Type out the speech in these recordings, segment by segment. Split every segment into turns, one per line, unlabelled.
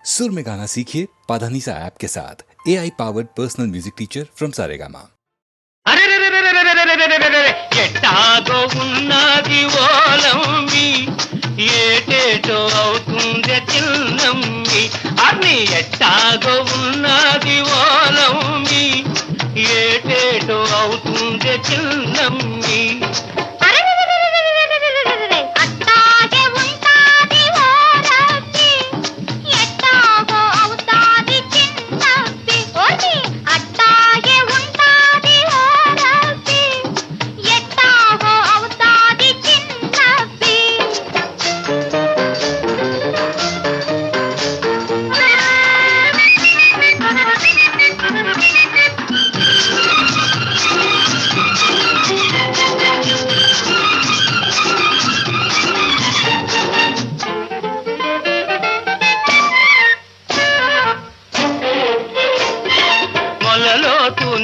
सुर में गाना सीखिए पाधानीसा ऐप के साथ AI powered personal music teacher from Saregama.
ఎట్టాగో ఉన్నది ఓలమ్మి ఏటేటో అవుతుంది చిన్నమ్మి అన్ని ఎట్టాగో ఉన్నది ఓలమ్మి ఏటేటో అవుతుంది చిన్నమ్మి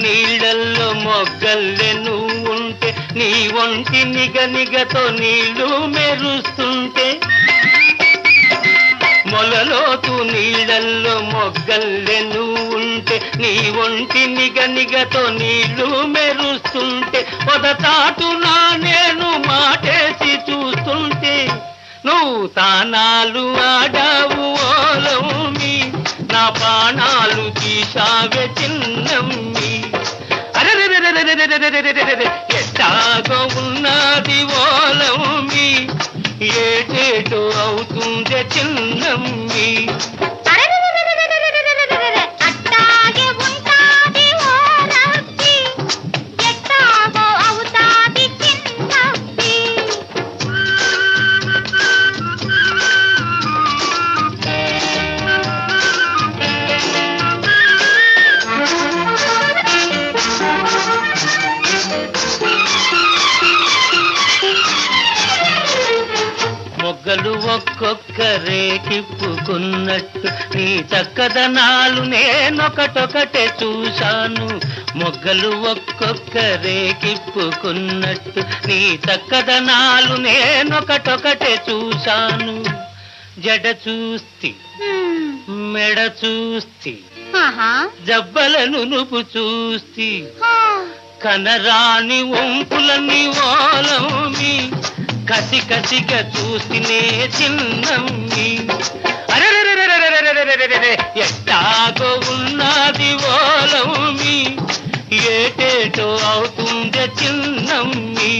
నీళ్ళల్లో మొగ్గల్లే నువ్వుంటే నీ ఒంటి నిగనిగతో నీళ్లు మెరుస్తుంటే మొలలోతు నీళ్ళల్లో మొగ్గల్లే నువ్వుంటే నీ ఒంటి నిగనిగతో నీళ్లు మెరుస్తుంటే పొదతాటునా నేను మాటేసి చూస్తుంటే నువ్వు తానాలు ఆడావు ఓలమ్మి నా ప్రాణాలు తీశావే చిన్నమ్మి ఎట్టాగో ఉన్నది ఓలమ్మి ఏటేటో అవుతుంది చిన్నమ్మి మొగ్గలు ఒక్కొక్కరే కిప్పుకున్నట్టు నీ చక్కదనాలు నేనొకటొకటే చూశాను మొగ్గలు ఒక్కొక్కరే కిప్పుకున్నట్టు నీ చక్కదనాలు నేనొకటొకటే చూశాను జడ చూస్తి మెడ చూస్తి జబ్బలను నువ్వు చూస్తి కనరాని ఒంపులని ఓలమ్మి కసి కసిగా చూస్తేనే చిన్నమ్మి ఎట్టాగో ఉన్నది ఓలమ్మి ఏటేటో అవుతుంది చిన్నమ్మి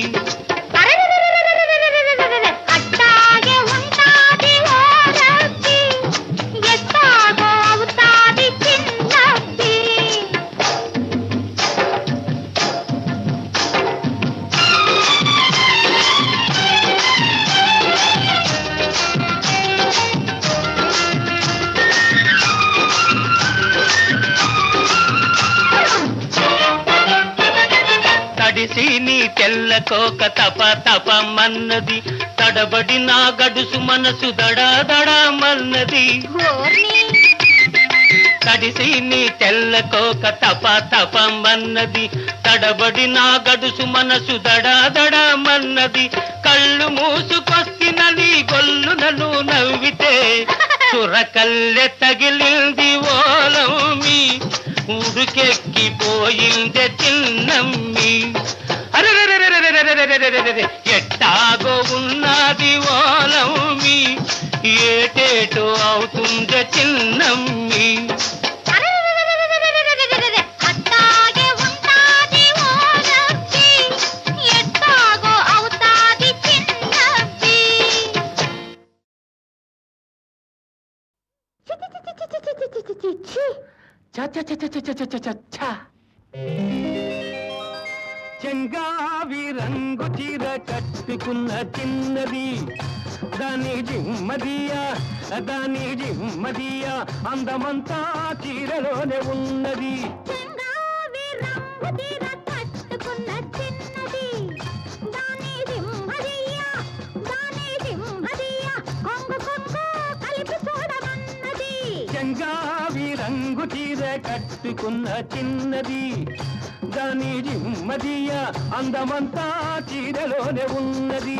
తడిసి నీ తెల్లకోక తప తపమన్నది తడబడి నా గడుసు మనసు దడాదడమన్నది తడిసి నీ తెల్లకోక తప తపమన్నది తడబడి నా గడుసు మనసు దడాదడమన్నది కళ్ళు మూసుకొస్తిన నీ గొల్లునను నవ్వితే చురకల్లె తగిలింది ఓలమ్మి ఉడుకెక్కిపోయిందే చిన్నమ్మి ఎట్టాగో ఉన్నది ఓలమ్మి ఏటేటో అవుతుంది చిన్నమ్మి చెంగావి రంగు చీర కట్టుకున్న చిన్నది దాని జిమ్మదియా అందమంతా చీరలోనే ఉన్నది చెంగావి రంగు చీర కట్టుకున్న చిన్నది దాని జిమ్మదియా అందమంతా చీరలోనే ఉన్నది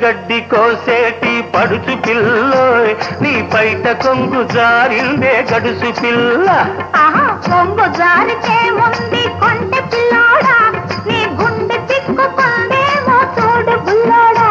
పచ్చగడ్డి కోసేటి పడుచు పిల్లోయ్ నీ బయట కొంగు జారిందే గడుసు పిల్ల.
కొంగు జారితే ముందు కొంటె పిల్లోడా నీ గుండె చిక్కుకుందేమో చూడు బుల్లోడా.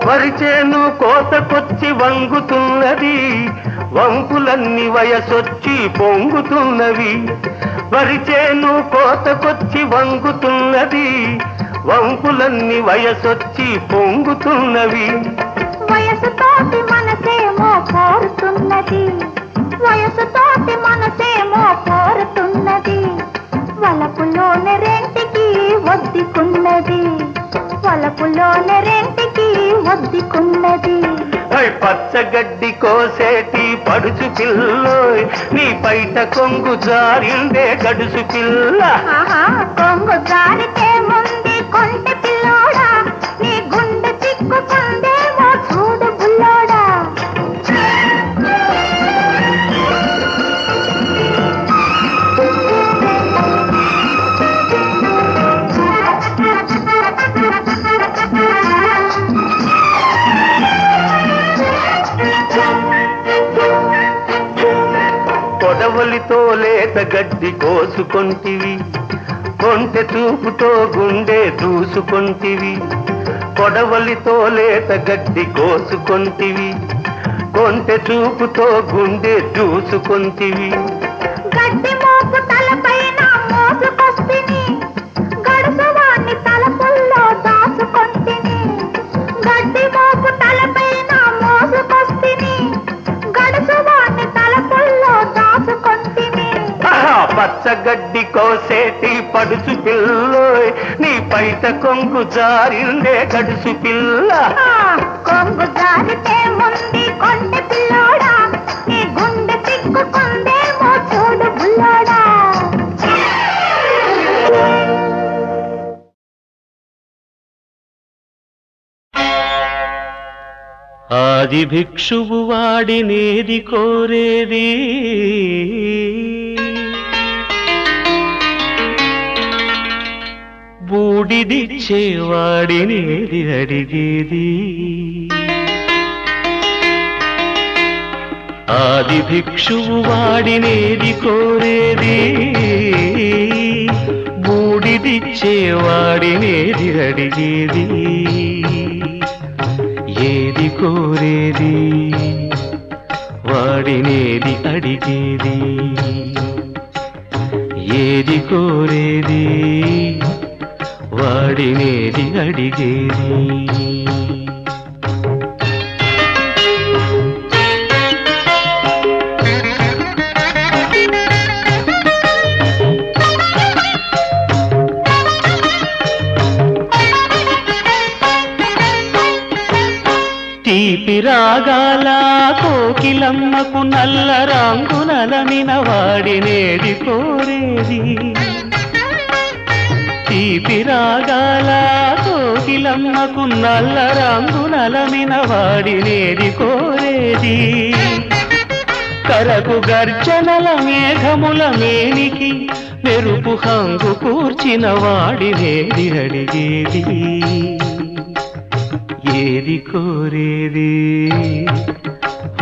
వరిచేను కోతకొచ్చి వంగుతున్నది వంపులన్నీ వయసొచ్చి పొంగుతున్నవి. వరిచేను కోతకొచ్చి వంగుతున్నది వంపులన్నీ వయసొచ్చి పొంగుతున్నవి.
వయసుతోటి మనసేమో కోరుతున్నది వయసుతోటి మనసేమో కోరుతున్నది. వలపులోని రెంటికి ఒద్దుకున్నది వలపులోని రెంటికి ఒద్దుకున్నది.
పచ్చగడ్డి కోసేటి పడుచు పిల్లోయ్ నీ బయట కొంగు జారిందే గడుసు పిల్ల.
కొంగు జారితే ముందు కొంటె పిల్లోడా నీ గుండె చిక్కుకుందేమో చూడు బుల్లోడా.
కొడవలితో లేత గడ్డి కోసుకొంటివి కొంటె చూపుతో గుండె దూసుకొంటివి. కొడవలితో లేత గడ్డి కోసుకొంటివి కొంటె చూపుతో గుండె దూసుకొంటివి.
గడ్డి మోపు తలపైన మోసుకొస్తిని గడుసువాణ్ణి తలపుల్లో దాచుకొంటిని. గడ్డి మోపు తలపైన మోసుకొస్తిని గడుసువాణ్ణి తలపుల్లో దాచుకొంటిని.
పచ్చగడ్డి కోసేటి పడుచు పిల్లోయ్ నీ బయట కొంగు జారిందే గడుసు పిల్ల.
కొంగు జారితే ముందు కొంటె పిల్లోడా నీ గుండె చిక్కుకుందేమో చూడు బుల్లోడా.
ఆది భిక్షువు వాడినేది కోరేది బూడిదిచ్చేవాడినేది అడిగేది. ఆది భిక్షువు వాడినేది కోరేది బూడిదిచ్చేవాడినేది అడిగేది. ఏది కోరేది వాడినేది అడిగేది. ఏది కోరేది వాడినేది అడిగేది. తీపి రాగాల కోకిలమ్మకు నల్ల రంగునలమిన వాడినేది కోరేది. తీపి రాగాల కోకిలమ్మకు నల్ల రంగునలమిన వాడినేది కోరేది. కరకు గర్జనల మేఘముల మేనికి మెరుపు హంగు కూర్చిన వాడినేది అడిగేది. ఏది కోరేది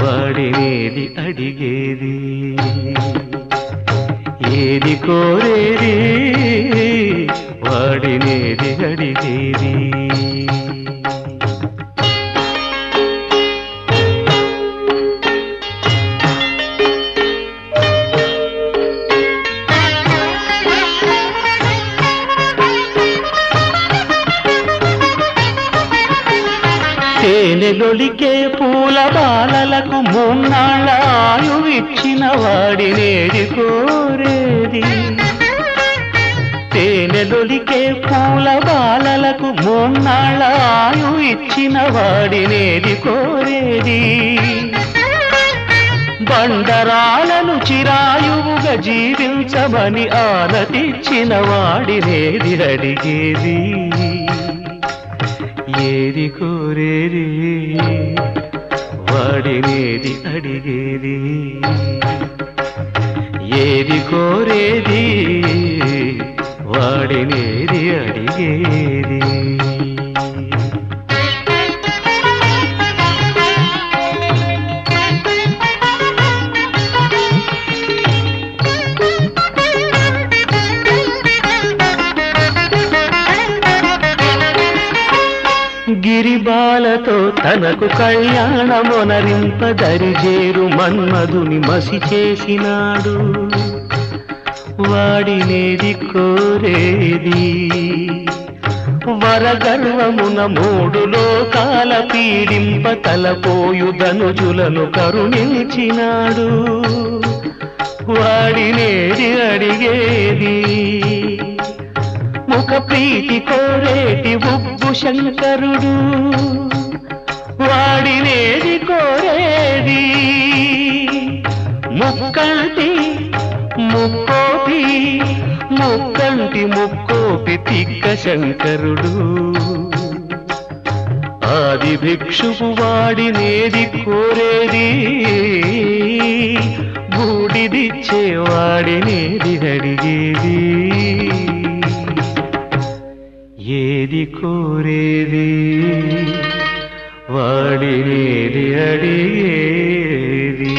వాడినేది అడిగేది. ఏది కోరేది వాడినేది అడిగేది. తేనెలొలికే పూల బాలలకు మూన్నాళ్ళ ఆయువిచ్చిన వాడినేది కోరేది. తేనెలొలికే పూల బాలలకు మూన్నాళ్ళ ఆయువిచ్చిన వాడినేది కోరేది. బండరాలను చిరాయువుగా జీవించమని ఆనతిచ్చిన వాడినేది అడిగేది ఏది కోరేది వాడినేది అడిగేది ఏది కోరేది వాడినేది అడిగేది గిరిబాలతో తనకు కళ్యాణమొనరింపదరిజేరు మన్మధుని మసి చేసినాడు వాడినేది కోరేది వరగర్వమున మూడు లోకాల పీడింప తలపోయు ధనుజులను కరుణించినాడు వాడినేది అడిగేది ముఖ ప్రీతి కోరేటి ఉబ్బు శంకరుడు వాడినేది కోరేది ముక్కంటి ముక్కోపి ముక్కంటి ముక్కోపి తిక్క శంకరుడు ఆది భిక్షువు వాడినేది కోరేది బూడిదిచ్చే వాడినేది అడిగేది ఏది కోరేది వాడినేది అడిగేది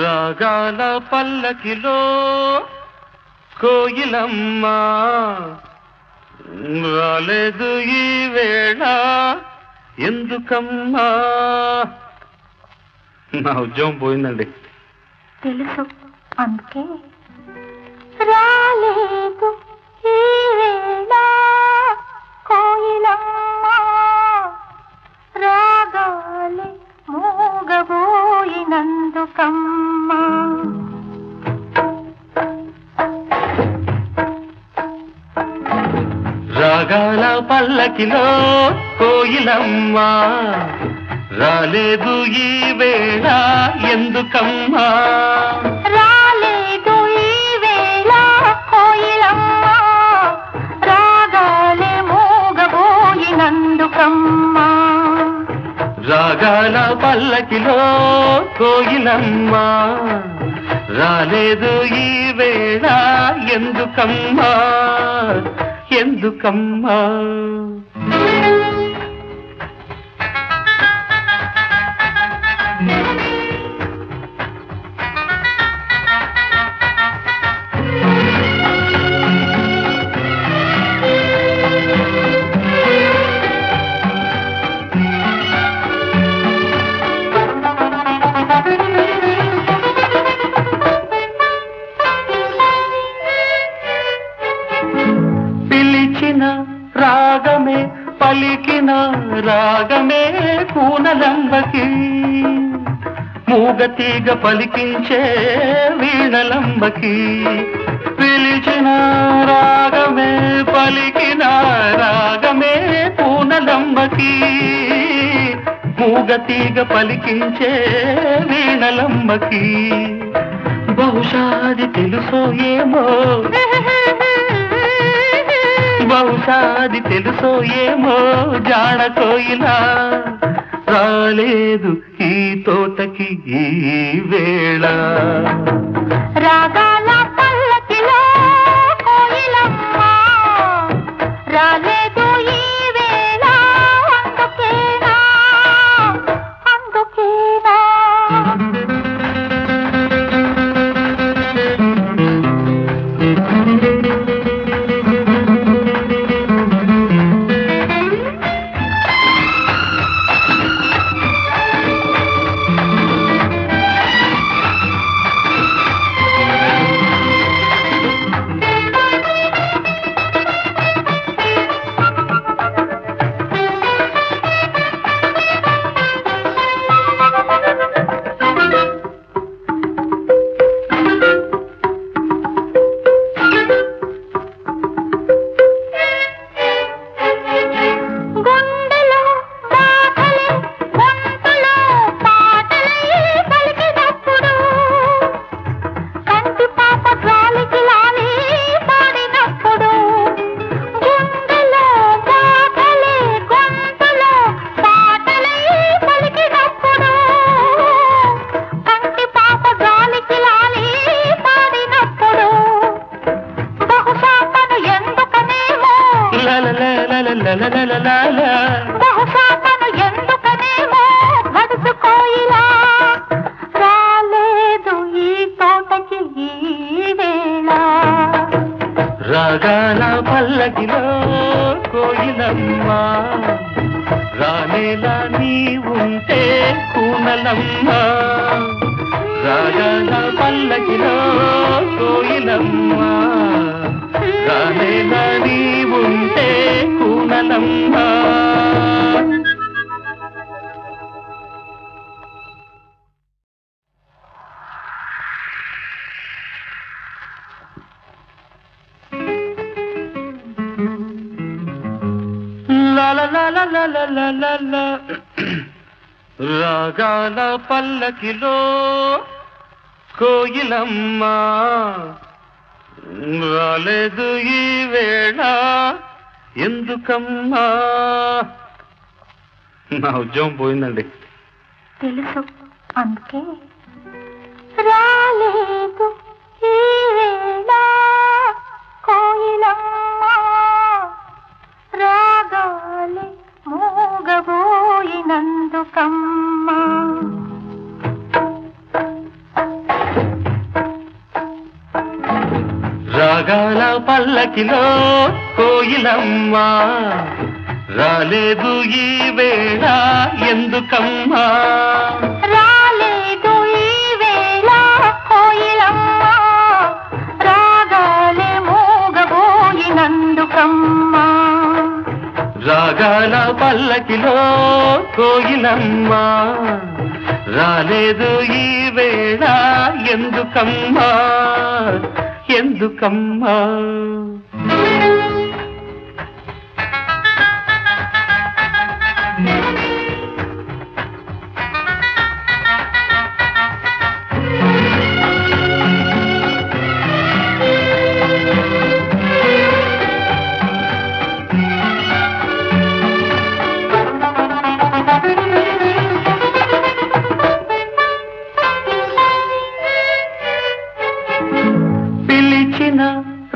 రాగాల పల్లకిలో కోయిలమ్మ రాలేదు ఈ వేళ ఎందుకమ్మా నా ఉద్యోగం పోయిందండి
తెలుసు అందుకే రాలేదు ఈ వేళ కోయిలమ్మ రాగాలి మూగబోయినందుకమ్మా
రాగాల పల్లకిలో కోయిలమ్మ రాలేదు ఈ వేళ ఎందుకమ్మా
రాలేదు ఈ వేళ కోయిలమ్మ రాగాలి మూగబోయినందుకమ్మా
రాగాల పల్లకిలో కోయిలమ్మ రాలేదు ఈ వేళ ఎందుకమ్మా ఎందుకమ్మా రాగమే పలికిన రాగమే కూనలంబకి మూగతీగ పలికించే వీణలంబకి పిలిచిన రాగమే పలికిన రాగమే కూనలంబకి మూగతీగ పలికించే వీణలంబకి బహుశాది తెలుసో ఏమో బహుశాది తెలుసో ఏమో జాడ కోయిలా రాలేదు ఈ తోటకి ఈ వేళ
రాగాల పల్లకిలో కోయిలమ్మ రాలేదు ఈ వేళ అందుకేనా అందుకేనా
పల్లకిలో కోయిలమ్మ రానేలా నీ ఉంటే కూనలమ్మ రాగాల పల్లకిలో కోయిలమ్మ రానేలా నీ ఉంటే కూనలమ్మ రాగాల పల్లకిలో కోయిలమ్మ రాలేదు ఈ వేళ ఎందుకమ్మా నా ఉద్యోగం పోయిందండి
తెలుసు అందుకే రాలేదు ఈ వేళ కోయిలమ్మ రాగాలి మూగబోయినందుకమ్మా
రాగాల పల్లకిలో కోయిలమ్మ రాలేదు ఈ వేళ ఎందుకమ్మా
రాలేదు ఈ వేళ కోయిలమ్మ రాగాలి మూగబోయినందుకమ్మా
రాగాల పల్లకిలో కోయిలమ్మ రాలేదు ఈ వేళ ఎందుకమ్మా ఎందుకమ్మా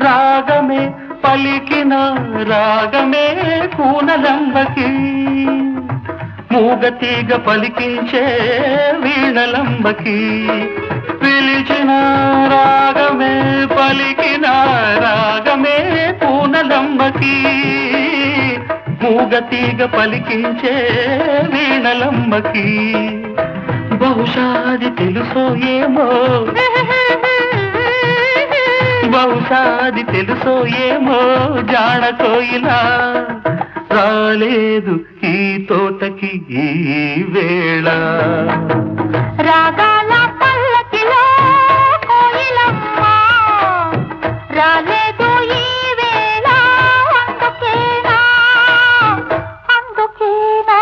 రాగమే పలికిన రాగమే కూనలంబకి మూగతీగ పలికించే వీణలంబకి పిలిచిన రాగమే పలికిన రాగమే కూనలంబకి మూగతీగ పలికించే వీణలంబకి బహుశా అది తెలుసో ఏమో బహుశా అది తెలుసో ఏమో జాడ కోయిలా రాలేదు ఈ తోటకి ఈ వేళ
రాగాల పల్లకిలో కోయిలమ్మ రాలేదు ఈ వేళ అందుకేనా అందుకేనా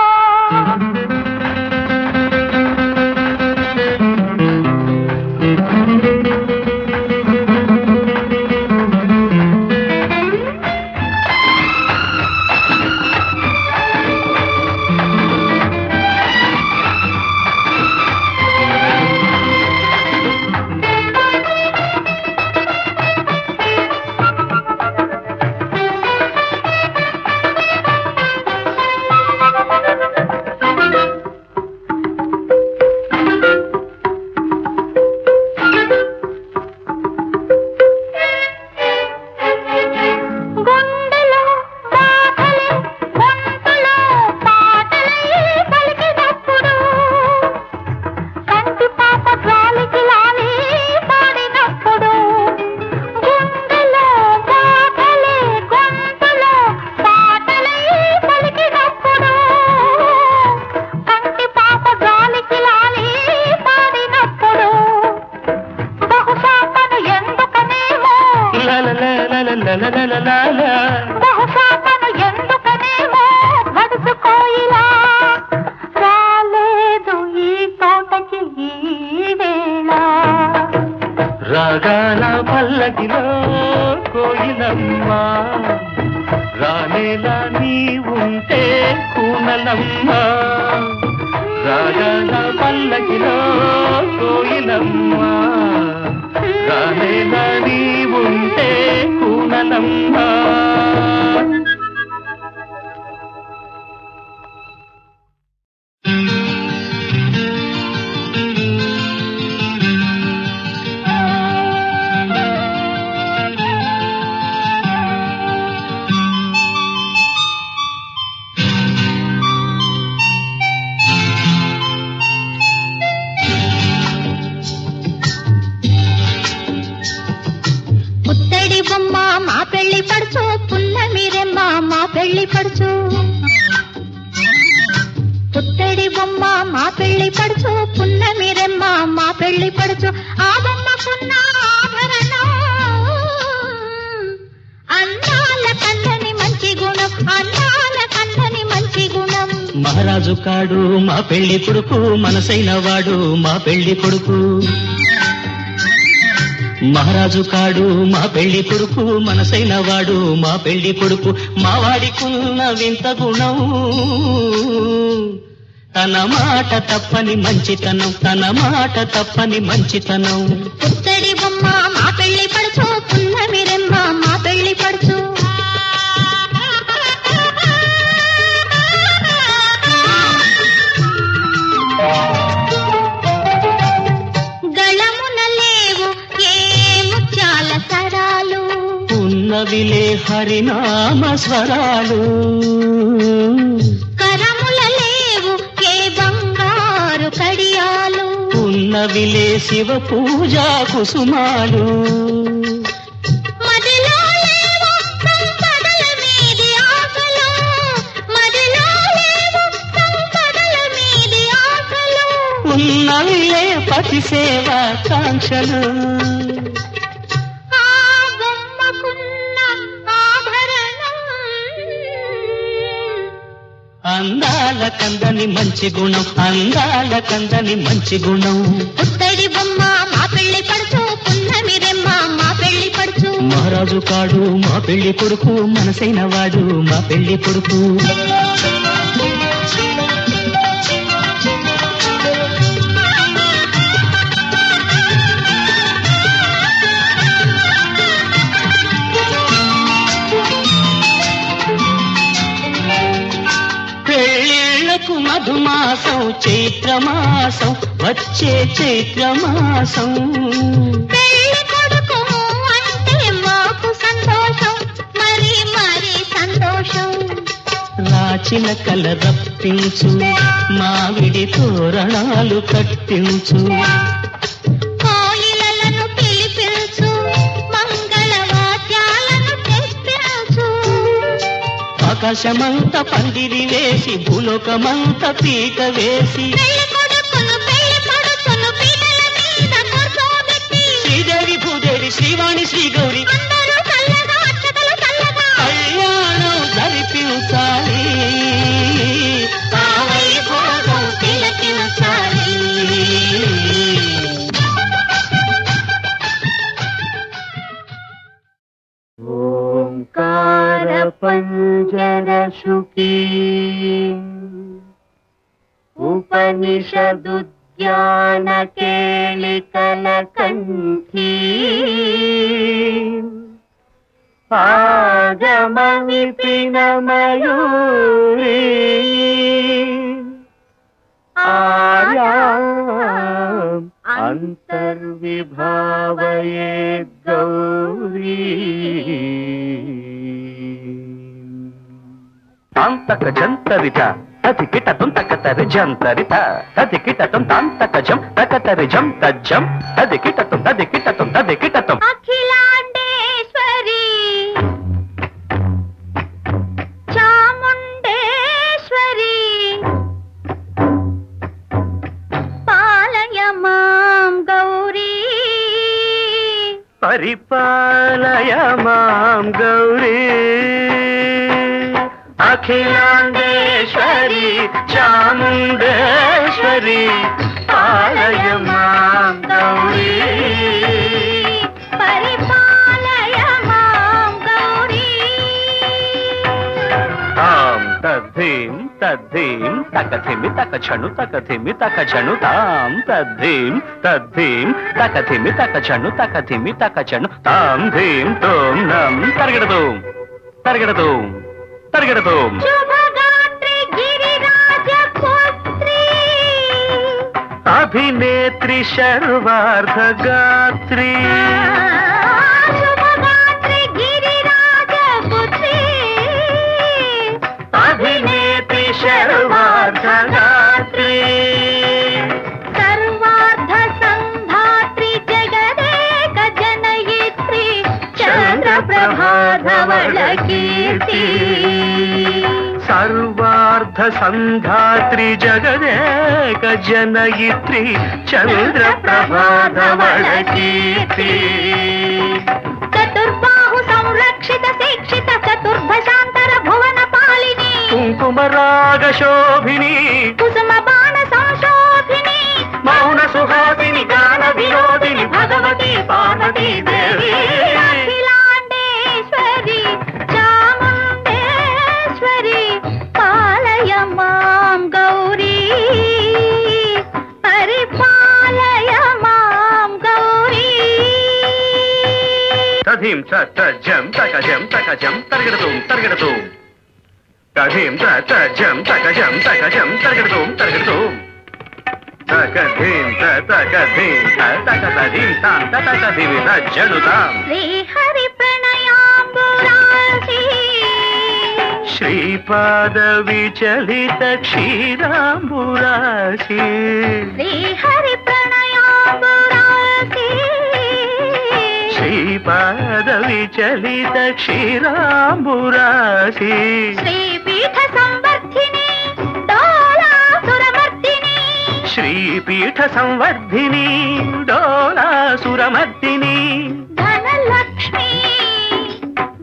బహుశా తను ఎందుకనేమో గడుసు కోయిలా రాలేదు ఈ తోటకి ఈ వేళ
రాగాల పల్లకిలో కోయిలమ్మ రానేలా నీ ఉంటే కూనలమ్మ రాగాల పల్లకిలో కోయిలమ్మ రానేలా నీ ఉంటే కూనలమ్మ
పెళ్లి పడుచు పున్నమిరెమ్మ మా పెళ్లి పడుచు పుత్తడి బొమ్మ మా పెళ్లి పడుచు పున్నమిరెమ్మ మా పెళ్లి పడుచు ఆ బొమ్మకున్న ఆభరణం అందాల కందని మంచి గుణం అందాల కందని మంచి గుణం
మహారాజు కాడు మా పెళ్లి కొడుకు మనసైన వాడు మా పెళ్లి కొడుకు మహారాజు కాడు మా పెళ్లి కొడుకు మనసైన వాడు మా పెళ్లి కొడుకు మా వాడికున్న వింత గుణం తన మాట తప్పని మంచితనం తన మాట తప్పని మంచితనం
పుత్తడి బొమ్మ మా పెళ్లి పడుచు పున్నమిరెమ్మ మా పెళ్లి పడుచు గళమున లేవు ఏ ముత్యాల సరాలు
ఉన్నవిలే హరినామ స్వరాలు
కరముల లేవు ఏ బంగారు కడియాలు
ఉన్నవిలే శివ పూజా కుసుమాలు
మదిలో లేవు సంపదల మీది ఆశలు మదిలో లేవు సంపదల మీది ఆశలు
ఉన్నవిలే పతి సేవా కాంక్షలు
ఆ బొమ్మకున్న ఆభరణం
అందాల కందని మంచి గుణం అందాల కందని మంచి గుణం
పుత్తడి బొమ్మ మా పెళ్లి పడుచు పున్నమిరెమ్మ మా పెళ్లి పడుచు
మహారాజు కాడు మా పెళ్లి కొడుకు మనసైన వాడు మా పెళ్లి కొడుకు పెళ్ళిళ్ళకు మధుమాసం చైత్రమాసం వచ్చే చైత్రమాసం
పెళ్లి కొడుకు అంటే మాకు సంతోషం మరి మరి సంతోషం
రాచిన కల రప్పించు మావిడి తోరణాలు కట్టించు
కోయిలలను పిలిపించు మంగళ వాద్యాలను తెప్పించు
ఆకాశమంత పందిరి వేసి భూలోకమంత పీట వేసి
పెళ్లి కొడుకును పీటల మీద కూర్చోబెట్టి
శ్రీదేవి భూదేవి శ్రీవాణి శ్రీగౌరి
అందరూ చల్లగా అక్షతలు చల్లగా
కళ్యాణం జరిపించాలి ఆ వైభోగం తిలకించాలి
ఓంకార పంజర శుకీ ఉపనిషదుద్యాన కేళికల కంఠీ ఆగమ విపిన మయూరీ ఆర్యాం అంతర్విభావయే గౌరీ తాంతక జంతరిత తతి కిటతం తకతరి జంతరిత తతి కిటతం తాంతక జం తకతరి జం తజ్జం తది కిటతం
అఖిలాండేశ్వరి చాముండేశ్వరి పాలయ మాం గౌరీ
పరిపాలయ మాం గౌరీ అఖిలాండేశ్వరి చాముండేశ్వరి పాలయ మాం గౌరీ
పరిపాలయ మాం గౌరీ
తాం తద్ధీం తద్ధీం తకథిమి తకచను తకథిమి తకచను తాం తద్ధీం తద్ధీం తకథిమి తకచను తకథిమి తకచను తాం ధీం తోం నం తరగడదోం తరగడదోం తరగడదోం
శుభగాత్రి గిరిరాజ పుత్రి
అభినేత్రి శర్వార్ధగాత్రి
శుభగాత్రి గిరిరాజ పుత్రి
అభినేత్రి శర్వార్ధగాత్రి
సర్వార్థ సంధాత్రి జగదేక జనయిత్రి చంద్ర ప్రభాధవళ కీర్తి
సర్వార్థ సంధాత్రి జగదేక జనయిత్రి చంద్ర ప్రభాధవళ కీర్తి
చతుర్బాహు సంరక్షిత శిక్షిత చతుర్భశాంతర భువన పాలిని
కుంకుమరాగ శోభిని
కుసుమ బాణ సంశోభిని
మౌన సుహాసిని గాన వినోదిని భగవతి పార్వతీ దేవి
అఖిలాండేశ్వరి చాముండేశ్వరి పాలయ మాం గౌరీ పరిపాలయ మాం గౌరీ
తథీం తజం తకజం తకజం తరగడతూం తరగడతూం తథీం తజం తకజం తకజం తరగడతూం తరగడతూం తకధీం తకధీం తకధీం తాం తకధీం తజ్జనుతాం
శ్రీహరి ప్రణయాంబురాశి
శ్రీపాద విచలిత క్షీరాంబురాశి
శ్రీహరి ప్రణయాంబురాశి
శ్రీపాద విచలిత క్షీరాంబురాశి
శ్రీపీఠ సంవర్ధిని డోలాసురమర్దిని
శ్రీపీఠ సంవర్ధిని డోలాసురమర్దిని
ధనలక్ష్మి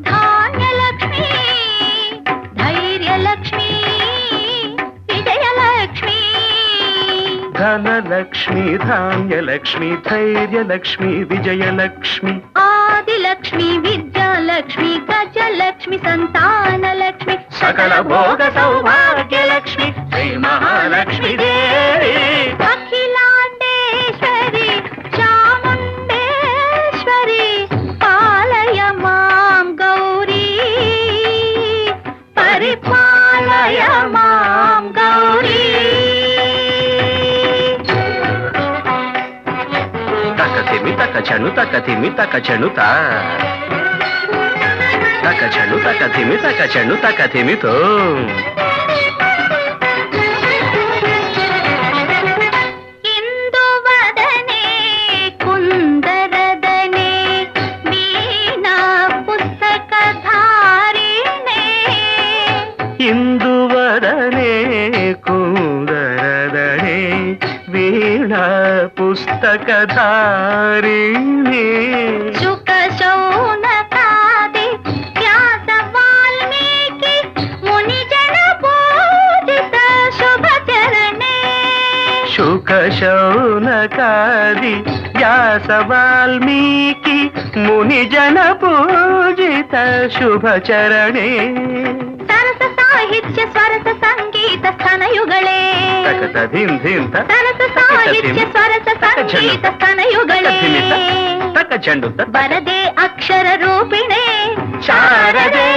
ధాన్యలక్ష్మి ధైర్యలక్ష్మి విజయలక్ష్మి
ధనలక్ష్మి ధాన్యలక్ష్మి ధైర్యలక్ష్మి విజయలక్ష్మి
ఆదిలక్ష్మి విద్యాలక్ష్మి గజలక్ష్మి సంతానలక్ష్మి
సకల భోగ సౌభాగ్యలక్ష్మి శ్రీ మహాలక్ష్మి దేవి
అఖిలాండేశ్వరి చాముండేశ్వరి పాలయ మాం గౌరీ పరిపాలయ మాం గౌరీ
తకతిమి తకచను తకతిమి తకచనుత తకచను తకతిమి తకచను తకతిమితో
ఇందువదనే కుందరదనే వీణా పుస్తకధారిణే
ఇందువదనే కుందరదనే వీణా పుస్తకధారిణి
శుక శౌనకాది వ్యాస వాల్మీకి మునిజన పూజిత శుభచరణే
శుక శౌనకాది వ్యాస వాల్మీకి మునిజన పూజిత శుభచరణే
సరస సాహిత్య స్వరస సంగీత స్థనయుಗಳೇ
తకతధిం ధిం
సరస సాహిత్య స్వరస సంగీత స్థనయుಗಳೇ
తకచండు
వరదే అక్షర రూపిణే
శారదే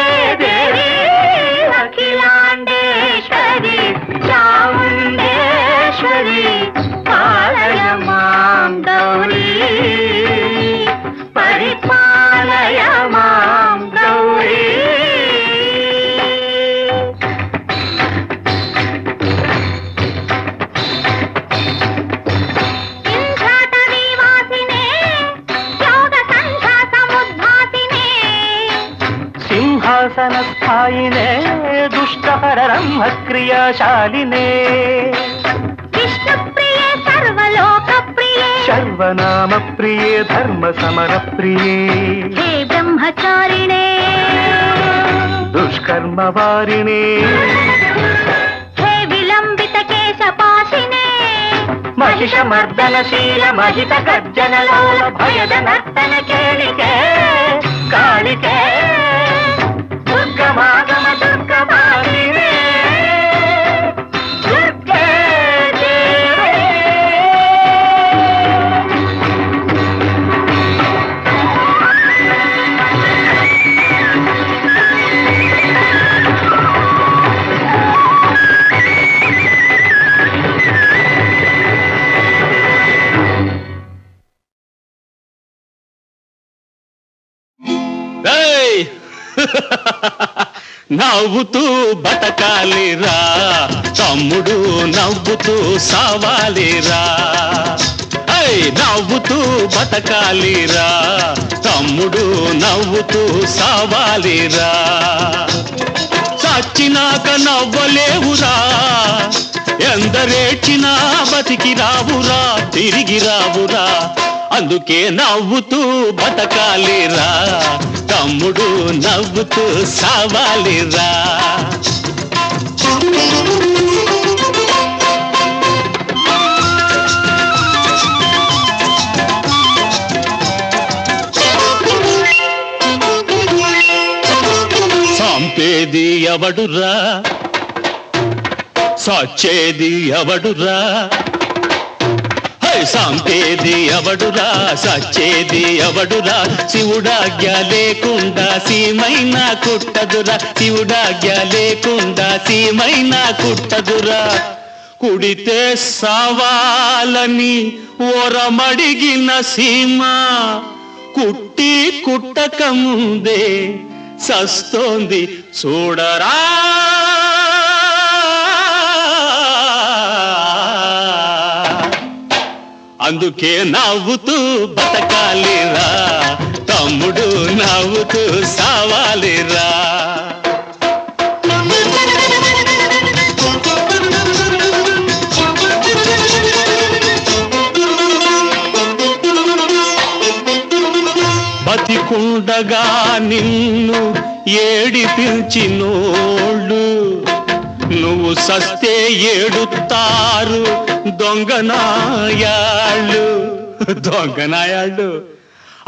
దేవి అఖిలాండేశ్వరి చాముండేశ్వరి పాలయ మాం గౌరీ పరిపాలయ మాం గౌరీ ఇంద్రాటవీ వాసినే యోగ సంధ్యా సముద్భాసినే
సింహాసన స్థాయినే దుష్టహర బ్రహ్మ క్రియాశాలినే
విష్ణుప్రియే సర్వలోకప్రియే
సర్వనామ ప్రియే ధర్మ సమర ప్రియే
హే బ్రహ్మచారిణే
దుష్కర్మ వారిణే
హే విలంబిత కేశపాశినే
మహిష మర్దనశీల మహిత గర్జన లోల భయద నర్తన కేళికే కాళికే దుర్గమాగమ దుర్గమాలినే దుర్గే దేవి.
ఏయ్! నవ్వుతూ బతకాలిరా తమ్ముడు నవ్వుతూ సావాలిరా హై నవ్వుతూ బతకాలిరా తమ్ముడు నవ్వుతూ సావాలిరా చచ్చినాక నవ్వలేవురా ఎందరేడ్చినా బతికి రావురా తిరిగి రావురా అందుకే నవ్వుతూ బతకాలిరా తమ్ముడు నవ్వుతూ సావాలిరా సంపేది ఎవడురా సచ్చేది ఎవడురా సంపేది ఎవడురా సచ్చేది ఎవడురా శివుడాజ్ఞ లేకుండా సీమైనా కుట్టదురా శివుడాజ్ఞ లేకుండా సీమైనా కుట్టదురా కుడితే సావాలని ఓరమడిగిన సీమ కుట్టి కుట్టక ముందే సస్తోంది చూడరా అందుకే నవ్వుతూ బతకాలిరా తమ్ముడు నవ్వుతూ సావాలిరా బతికుండగా నిన్ను ఏడిపించినోళ్ళు నువ్వు సస్తే ఏడుతారు దొంగనాయాళ్ళు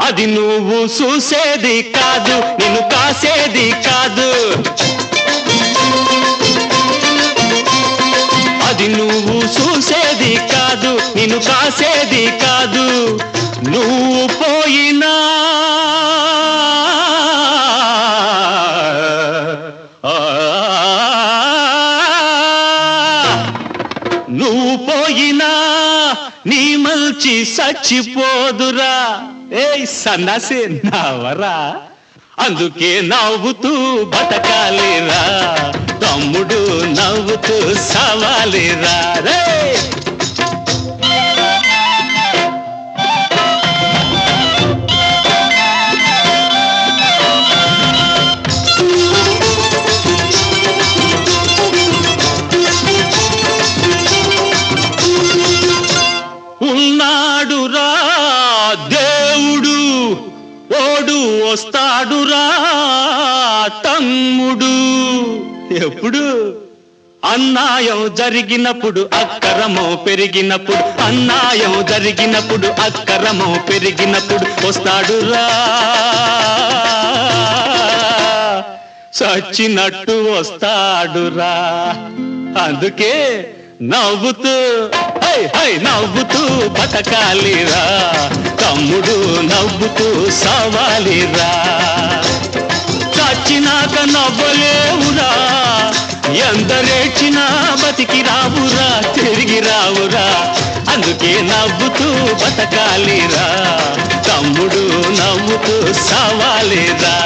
అది నువ్వు చూసేది కాదు నిన్ను కాసేది కాదు అది నువ్వు చూసేది కాదు నిన్ను కాసేది కాదు నువ్వు పోయినా నువ్వు పోయినా నీ మల్చి సచ్చిపోదురా ఏ సన్నాసి నావరా అందుకే నవ్వుతూ బతకాలిరా తమ్ముడు నవ్వుతూ సవాలిరా రే ఉన్నాడురా దేవుడు ఓడు వస్తాడురా తమ్ముడు ఎప్పుడు అన్యాయం జరిగినప్పుడు అక్రమం పెరిగినప్పుడు అన్యాయం జరిగినప్పుడు అక్రమం పెరిగినప్పుడు వస్తాడురా చచ్చినట్టు వస్తాడురా అందుకే నవ్వుతూ నవ్వుతూ బతకాలిరా తమ్ముడు నవ్వుతూ సావాలిరా చచ్చినాక నవ్వలేవురా ఎందరేడ్చినా బతికి రావురా తిరిగి రావురా అందుకే నవ్వుతూ బతకాలిరా తమ్ముడు నవ్వుతూ సావాలిరా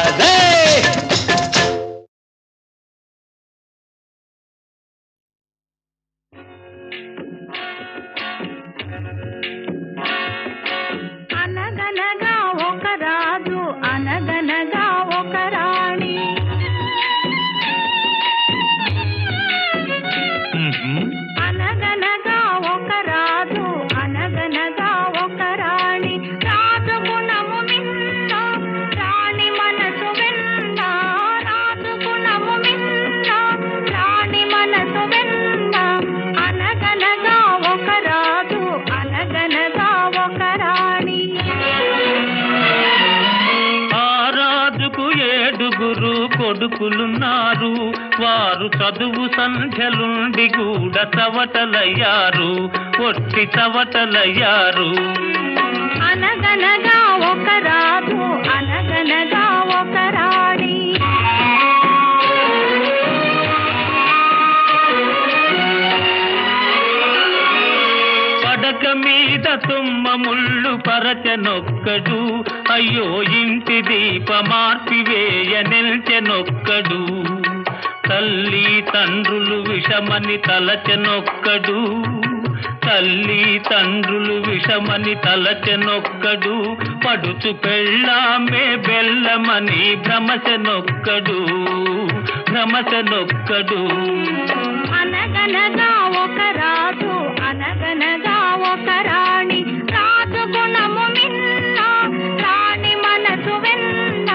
అనగనగా ఒక రాజు అనగనగా ఒక రాణి అనగనగా ఒక రాజు అనగనగా ఒక రాణి రాజు గుణము మిన్న రాణి మనసు వెన్న రాజు గుణము మిన్న రాణి మనసు వెన్న అనగనగా ఒక రాజు అనగనగా ఒక రాణి
ఆ రాజుకు 7 కొడుకులున్నారు వారు చదువు సంధ్యలుండి కూడా చవటలయ్యారు ఒట్టి చవటలయ్యారు
అనగనగా ఒక రాజు అనగనగా ఒక రాణి
పడక మీద తుమ్మ ముళ్ళు పరచనొక్కడు అయ్యో ఇంటి దీప మార్పివేయ నిల్చెనొక్కడు తల్లి తండ్రులు విషమని తలచెనొక్కడు
తల్లి తండ్రులు విషమని తలచెనొక్కడు, పడుచు పెళ్ళామే బెల్లమని భ్రమచెనొక్కడు.
అనగనగా ఒక రాజు, అనగనగా ఒక రాణి, రాజు గుణము మిన్న, రాణి మనసు వెన్న.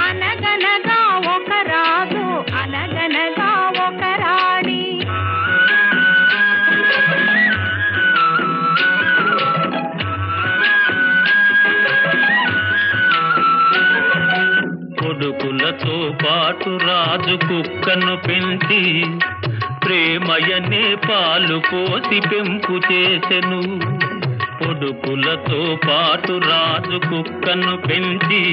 అనగనగా ఒక రాజు, అనగనగా ఒక రాణి.
కొడుకులతో పాటు రాజు కుక్కను పెంచి, ప్రేమయనే పాలు పోసి పెంపు చేసెను. కొడుకులతో పాటు రాజు కుక్కను పెంచి,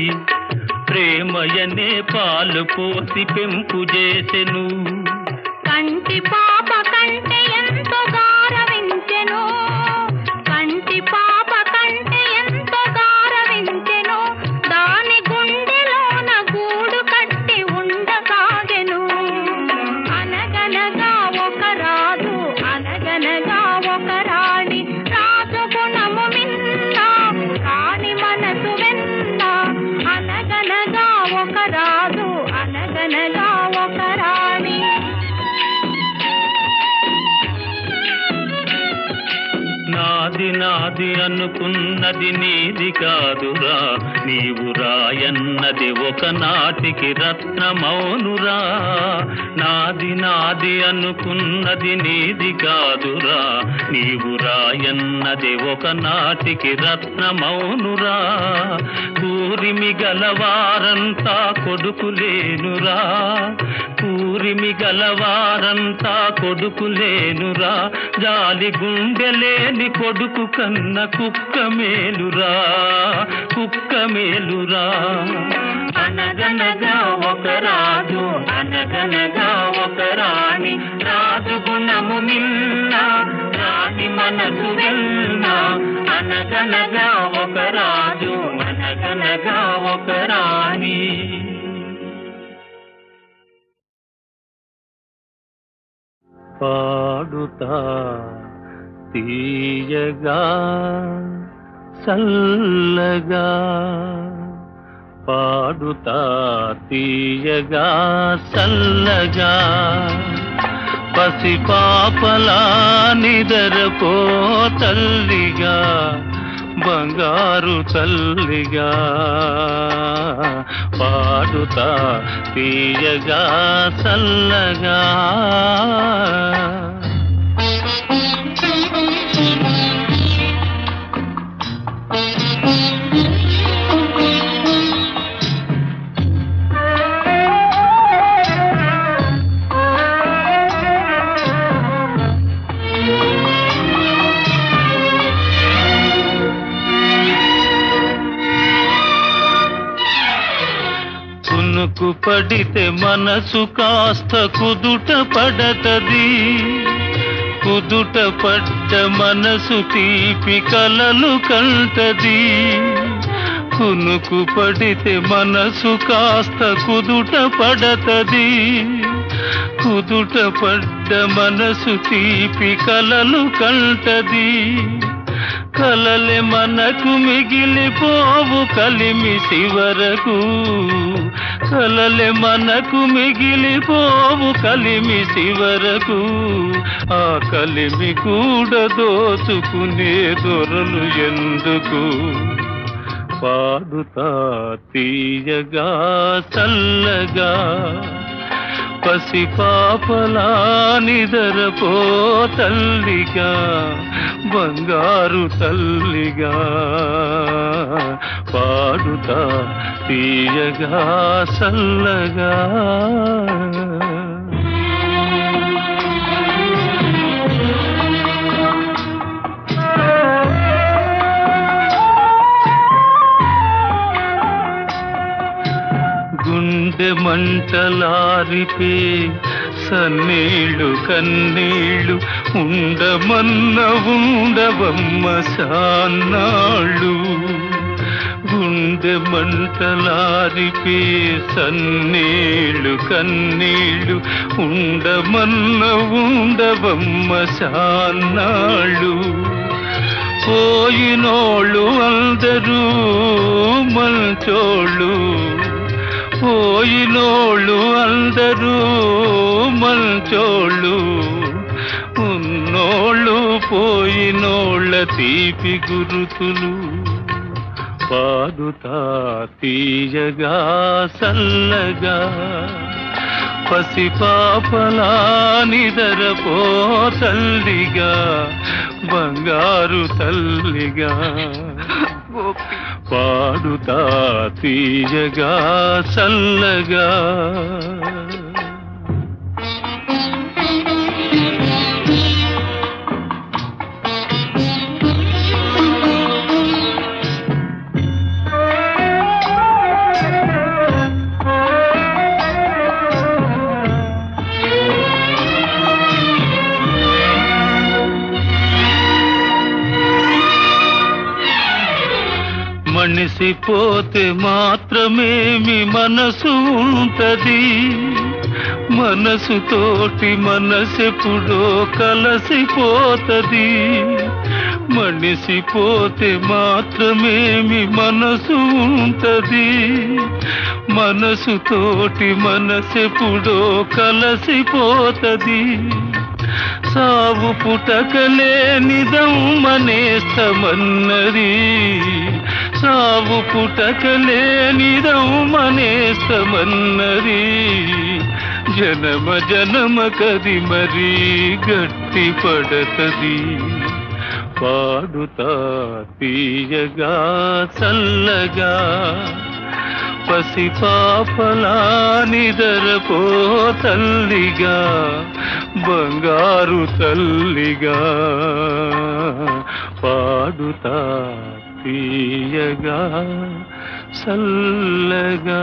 ప్రేమయనే పాలు పోసి పెంపు చేసెను.
కంటి పాప కంటే ఎంతో గారవించెను, కంటి పాప కంటే ఎంతో గారవించెను. దాని గుండెలోన గూడు కట్టి ఉండసాగెను. అనగనగా ఒక రాజు, అనగనగా ఒక రాణి, రాజు గుణము మిన్న, రాణి మనసు వెన్న. అనగనగా ఒక రాజు, అనగనగా ఒక రాణి.
నాది నాది అనుకున్నది నీది కాదురా, నీవు రాయన్నది ఒకనాటికి రత్నమౌనురా. నాది నాది అనుకున్నది నీది కాదురా, నీవు రాయన్నది ఒకనాటికి రత్నమౌనురా. కూరిమి గలవారంతా కొడుకులేనురా, కూరిమి గలవారంతా కొడుకులేనురా. జాలి గుండెలేని కొడుకు కన్న కుక్క మేలురా, కుక్క మేలురా. అనగనగా ఒక రాజు, అనగనగా ఒక రాణి, రాజు గుణము మిన్న, రాణి మనసు వెన్న. అనగనగా ఒక రాజు, అనగనగా ఒక రాణి. పాడుతా తీయగా చల్లగా, పాడుతా తీయగా చల్లగా, పసిపాపలా నిదరపో తల్లిగా, బంగారు తల్లిగా. పాడుతా తీయగా చల్లగా. కునుకు పడితే మనసు కాస్త కుదుట పడతది, కుదుట పడ్డ మనసు తీపి కలలు కంటది. కునుకు పడితే మనసు కాస్త కుదుట పడతది, కుదుట పడ్డ మనసు తీపి కలలు కంటది. కలలే మనకు మిగిలిపోవు కలిమిసి వరకు, కలలే మనకు మిగిలిపోవు కలిమిసి వరకు. ఆ కలిమి కూడా దోచుకునే దొరలు ఎందుకు. పాడుతా తీయగా చల్లగా, పసిపాపలా నిదరపో తల్లిగా, బంగారు తల్లిగా. పాడుతా తీయగా చల్లగా. గుండె మంటలారిపే సన్నీళ్ళు కన్నీళ్ళు, ఉండమన్న ఉండవమ్మ సాన్నాళ్ళు. గుండె గుండె మంటలారిపే సన్నీళ్ళు కన్నీళ్ళు ఉండమన్న ఉండవమ్మ శాన్నాళ్ళు పోయినోళ్ళు అందరూ మంచోళ్ళు పోయినోళ్ళు అందరూ మంచోళ్ళు ఉన్నోళ్ళు పోయినోళ్ళ తీపి గురుతులు పాడుతా తీయగా సల్లగా పసిపాపలా నిదరపో తల్లిగా బంగారు తల్లిగా పాడుతా తీయగా చల్లగా మనిసిపోతే మాత్రమేమి మనసు ఉంటది మనసుతోటి మనసెప్పుడో కలసిపోతది మనిసిపోతే మాత్రమేమి మనసు ఉంటది మనసుతోటి మనసెప్పుడో కలసిపోతది సావు పుటకలే నిదమ్మనేస్తమన్నది సావు పుటకలే నిదమ్మనేస్తమన్నది జనమ జనమ కది మరీ గట్టి పడతది పాడుతా తీయగా చల్లగా పసిపాపలా నిదరపో తల్లిగా బంగారు తల్లిగా పాడుతా తీయగా చల్లగా